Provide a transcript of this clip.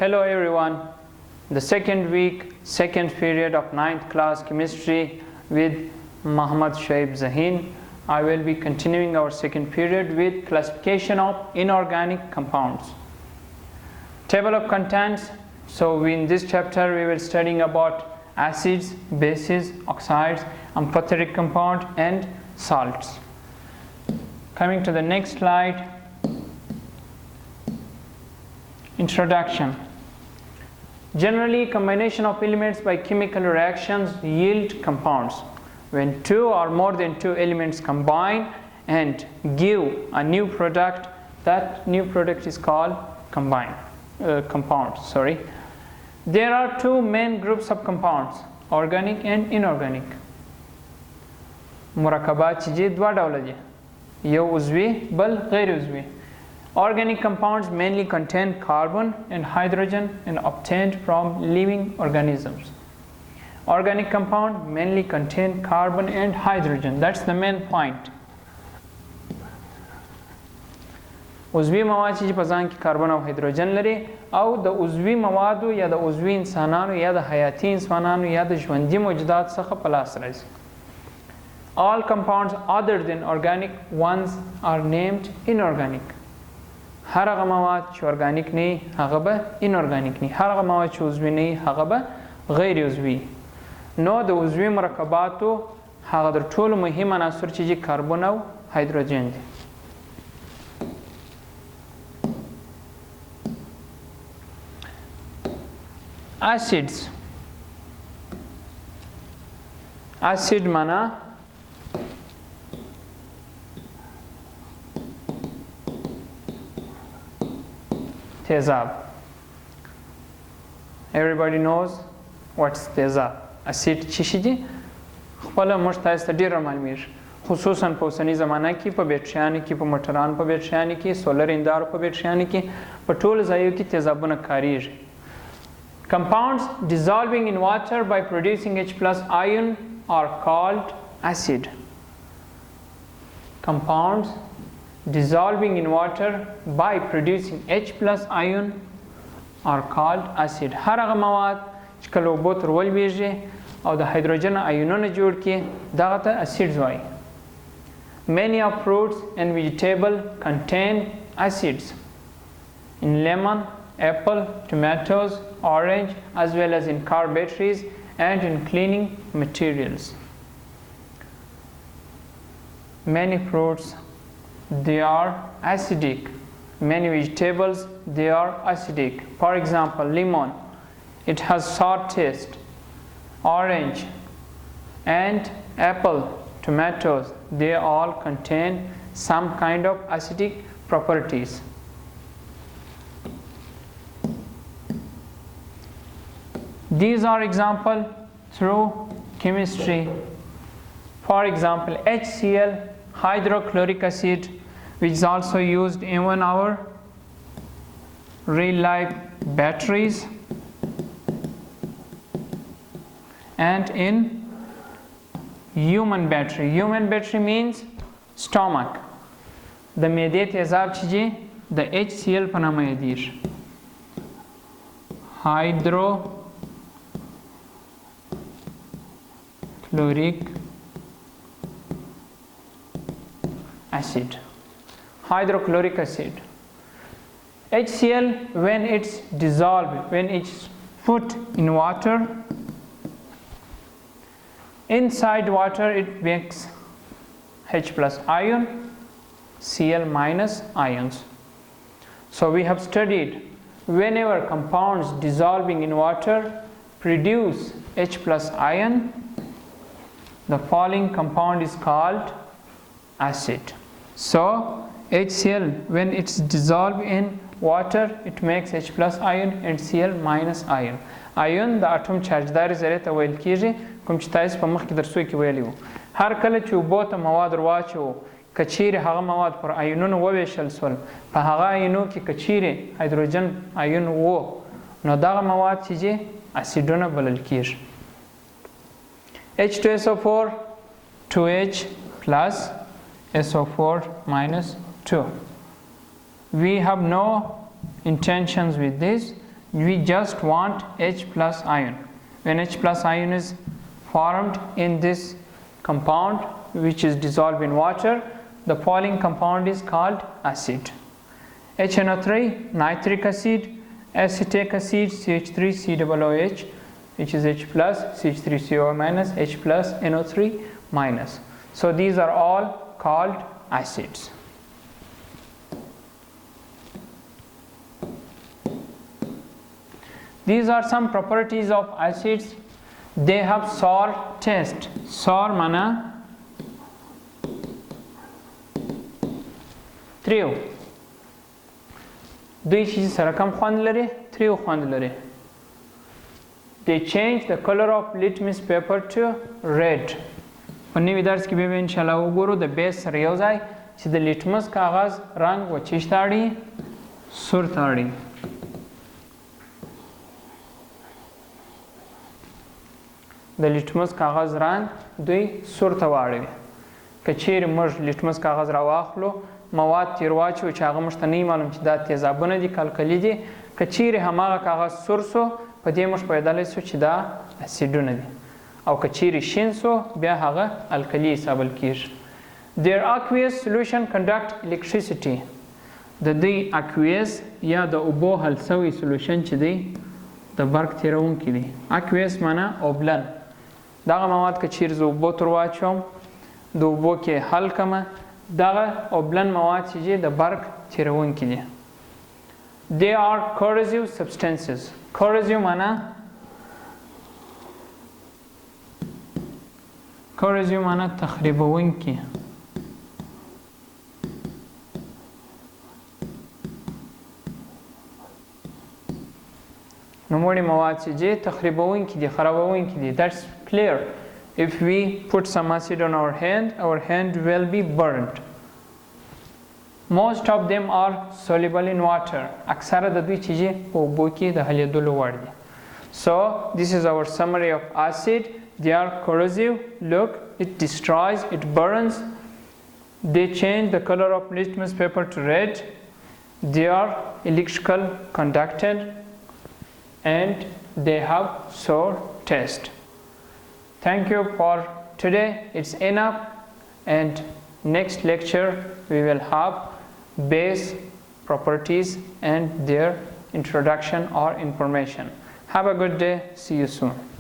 Hello everyone. The second week, second period of 9th class chemistry with Muhammad Shaib Zahin. I will be continuing our second period with classification of inorganic compounds. Table of contents. So in this chapter we will studying about acids, bases, oxides, amphoteric compound and salts. Coming to the next slide. Introduction. Generally, combination of elements by chemical reactions yield compounds. When two or more than two elements combine and give a new product, that new product is called compound. There are two main groups of compounds, organic and inorganic. مرکبات چې دوه ډوله دي، یو عضوي بل غیر عضوي. Organic compounds mainly contain carbon and hydrogen and obtained from living organisms. Organic compound mainly contain carbon and hydrogen. That's the main point. عضوي مواد چې په ځان کې کاربن او هایدروجن لري او د عضوي موادو یا د عضوي انسانانو یا د حیاتي انسانانو یا د ژوندي موجودات څخه په لاس راځي. All compounds other than organic ones are named inorganic. هر هغه مواد چې ارګانیک نه هغه به انورګانیک نه، هر هغه مواد چې عضوي نه هغه به غیر عضوي. نو د عضوي مرکباتو هغه در ټولو مهم عناصر چې کاربن او هایدروجن دي. Acids. Acid معنا تیزاب. Everybody knows what's تیزاب. اسید چی شي دي؟ خپل موږ تاسو ته ډیر معلومیږي، خصوصا په اوسنۍ زمانه کې په بیټریانو کې، په موټرانو په بیټریانو کې، سولر اندارو په بیټریانو کې، په ټولو ځایو کې تیزابونه کاریږي. Compounds dissolving in water by producing H plus ion are called acid. Compounds dissolving in water by producing H plus ion are called acid. هر هغه مواد چې کله اوبو ته ولویږي او د هایدروجن آیونونه جوړ کړي دغه ته اسیډز وایي. Many of fruits and vegetables contain acids. In lemon, apple, tomatoes, orange, as well as in car batteries and in cleaning materials. Many fruits, they are acidic. Many vegetables, they are acidic. For example, lemon, it has sour taste. Orange and apple, tomatoes, they all contain some kind of acidic properties. These are examples through chemistry. For example, HCl, hydrochloric acid, which is also used in our real life batteries and in human battery. Human battery means stomach. The معدې تیزاب چې دي د HCl په نامه یادیږي. Hydrochloric acid. Hydrochloric acid. HCl, when it's dissolved, when it's put in water, inside water it makes H plus ion, Cl minus ions. So we have studied whenever compounds dissolving in water produce H plus ion, the following compound is called acid. So HCl, when it's dissolved in water, it makes H plus ion and Cl minus ion. Ion د اټوم چارجدار ذرې ته ویل کیږي، کوم چې تاسو په مخکې درسو کې ویلي وو. هر کله چې اوبو ته مواد ورواچو که چیرې هغه مواد پر آیونونو وویشل سول، په هغه آیونو کې که چیرې هایدروجن آیون و نو دغه مواد چې دي اسیدونه بلل کیږي. H2SO4 2H plus SO4 minus 2. We have no intentions with this. we just want H plus ion. When H plus ion is formed in this compound which is dissolved in water, the following compound is called acid. HNO3, nitric acid, acetic acid, CH3COOH, which is H plus, CH3CO minus, H plus, NO3 minus. So these are all called acids. These are some properties of acids. They have sour taste. Sour mana تریو. دوی چې سره کم خوند لري تریو خوند لري. They change the color of litmus paper to red. په نوي درس کې به ان شاء الله وګورو د بیس سره یو ځای چې د لیټمس کاغذ رنگ و چیش تاړي سور تاړي. د لیټمس کاغذ رنگ دوی سور ته واړوي. که چیرې موږ لیټمس کاغذ را واخلو مواد تیر واچو چې هغه موږ ته نه معلوم چې دا تیزابونه دي کلکلي دي، که چیرې هماغه کاغذ سور سو په دې موږ پوهېدلی سو چې دا اسیډونه دي، او که چیرې شین سو بیا هغه الکلي حسابل کیږي. Their aqueous solution conduct electricity. د دوی aqueous یا د اوبو حل سوی سولوشن چې دی د برق تیرونکي دي. aqueous معنا اوبلن. دغه مواد که چیرې زه اوبو تر واچوم د اوبو کې حل کمه دغه اوبلن مواد چې د برق تیرونکي دي. They are corrosive substances. corrosive معنا تخریبونکي. نوموړي مواد چې تخریبونکي دي خرابونکي دي. That's clear. If we put some acid on our hand will be burned. Most of them are soluble in water. اکثره د دوی چې په اوبو کې د حلیدلو وړ دي. So this is our summary of acid. They are corrosive. Look, it destroys, it burns. They change the color of litmus paper to red. They are electrical conducted and they have sour taste. Thank you for today. It's enough, and next lecture we will have base properties and their introduction or information. Have a good day. See you soon.